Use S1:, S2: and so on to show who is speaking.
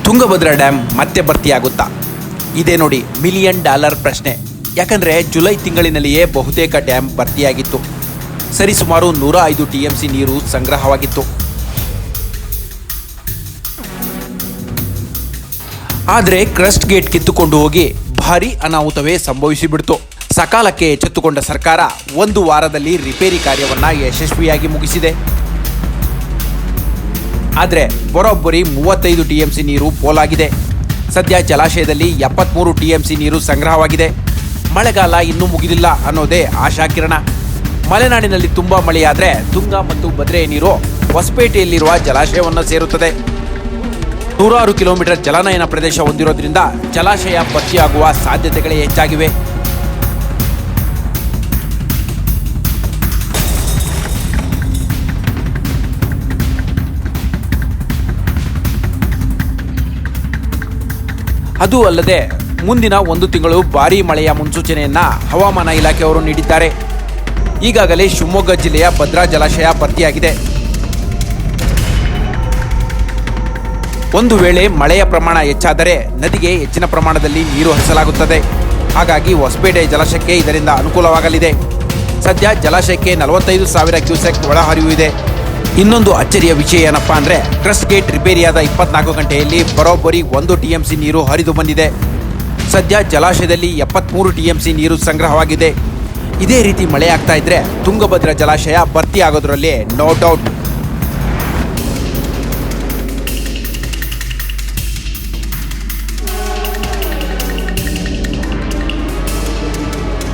S1: Tungabhadra dam ಮತ್ತೆ ಭರ್ತಿಯಾಗುತ್ತಾ? ಇದೇ ನೋಡಿ $1,000,000 ಪ್ರಶ್ನೆ. ಯಾಕಂದರೆ ಜುಲೈ ತಿಂಗಳಿನಲ್ಲಿಯೇ ಬಹುತೇಕ ಡ್ಯಾಮ್ ಭರ್ತಿಯಾಗಿತ್ತು. ಸರಿಸುಮಾರು 105 TMC ನೀರು ಸಂಗ್ರಹವಾಗಿತ್ತು. ಆದರೆ ಕ್ರಸ್ಟ್ ಗೇಟ್ ಕಿತ್ತುಕೊಂಡು ಹೋಗಿ ಭಾರೀ ಅನಾಹುತವೇ ಸಂಭವಿಸಿಬಿಡ್ತು. ಸಕಾಲಕ್ಕೆ ಎಚ್ಚೆತ್ತುಕೊಂಡ ಸರ್ಕಾರ 1 ವಾರದಲ್ಲಿ ರಿಪೇರಿ ಕಾರ್ಯವನ್ನು ಯಶಸ್ವಿಯಾಗಿ ಮುಗಿಸಿದೆ. ಆದರೆ ಬರೋಬ್ಬರಿ 35 TMC ನೀರು ಪೋಲಾಗಿದೆ. ಸದ್ಯ ಜಲಾಶಯದಲ್ಲಿ 73 TMC ನೀರು ಸಂಗ್ರಹವಾಗಿದೆ. ಮಳೆಗಾಲ ಇನ್ನೂ ಮುಗಿದಿಲ್ಲ ಅನ್ನೋದೇ ಆಶಾಕಿರಣ. ಮಲೆನಾಡಿನಲ್ಲಿ ತುಂಬ ಮಳೆಯಾದರೆ ತುಂಗಾ ಮತ್ತು ಭದ್ರೆಯ ನೀರು ಹೊಸಪೇಟೆಯಲ್ಲಿರುವ ಜಲಾಶಯವನ್ನು ಸೇರುತ್ತದೆ. 106 ಕಿಲೋಮೀಟರ್ ಜಲನಯನ ಪ್ರದೇಶ ಹೊಂದಿರೋದ್ರಿಂದ ಜಲಾಶಯ ಭರ್ತಿಯಾಗುವ ಸಾಧ್ಯತೆಗಳೇ ಹೆಚ್ಚಾಗಿವೆ. ಅದು ಅಲ್ಲದೆ ಮುಂದಿನ 1 ತಿಂಗಳು ಭಾರೀ ಮಳೆಯ ಮುನ್ಸೂಚನೆಯನ್ನ ಹವಾಮಾನ ಇಲಾಖೆಯವರು ನೀಡಿದ್ದಾರೆ. ಈಗಾಗಲೇ ಶಿವಮೊಗ್ಗ ಜಿಲ್ಲೆಯ ಭದ್ರಾ ಜಲಾಶಯ ಭರ್ತಿಯಾಗಿದೆ. ಒಂದು ವೇಳೆ ಮಳೆಯ ಪ್ರಮಾಣ ಹೆಚ್ಚಾದರೆ ನದಿಗೆ ಹೆಚ್ಚಿನ ಪ್ರಮಾಣದಲ್ಲಿ ನೀರು ಹರಿಸಲಾಗುತ್ತದೆ. ಹಾಗಾಗಿ ಹೊಸಪೇಟೆ ಜಲಾಶಯಕ್ಕೆ ಇದರಿಂದ ಅನುಕೂಲವಾಗಲಿದೆ. ಸದ್ಯ ಜಲಾಶಯಕ್ಕೆ 45,000 ಕ್ಯೂಸೆಕ್ ಒಳಹರಿವು ಇದೆ. ಇನ್ನೊಂದು ಅಚ್ಚರಿಯ ವಿಷಯ ಏನಪ್ಪಾ ಅಂದರೆ, ಕ್ರಸ್ಟ್ ಗೇಟ್ ರಿಪೇರಿಯಾದ 24 ಗಂಟೆಯಲ್ಲಿ ಬರೋಬ್ಬರಿ 1 TMC ನೀರು ಹರಿದು ಬಂದಿದೆ. ಸದ್ಯ ಜಲಾಶಯದಲ್ಲಿ 73 TMC ನೀರು ಸಂಗ್ರಹವಾಗಿದೆ. ಇದೇ ರೀತಿ ಮಳೆ ಆಗ್ತಾ ಇದ್ರೆ ತುಂಗಭದ್ರಾ ಜಲಾಶಯ ಭರ್ತಿ ಆಗೋದ್ರಲ್ಲಿ ನೋ ಡೌಟ್.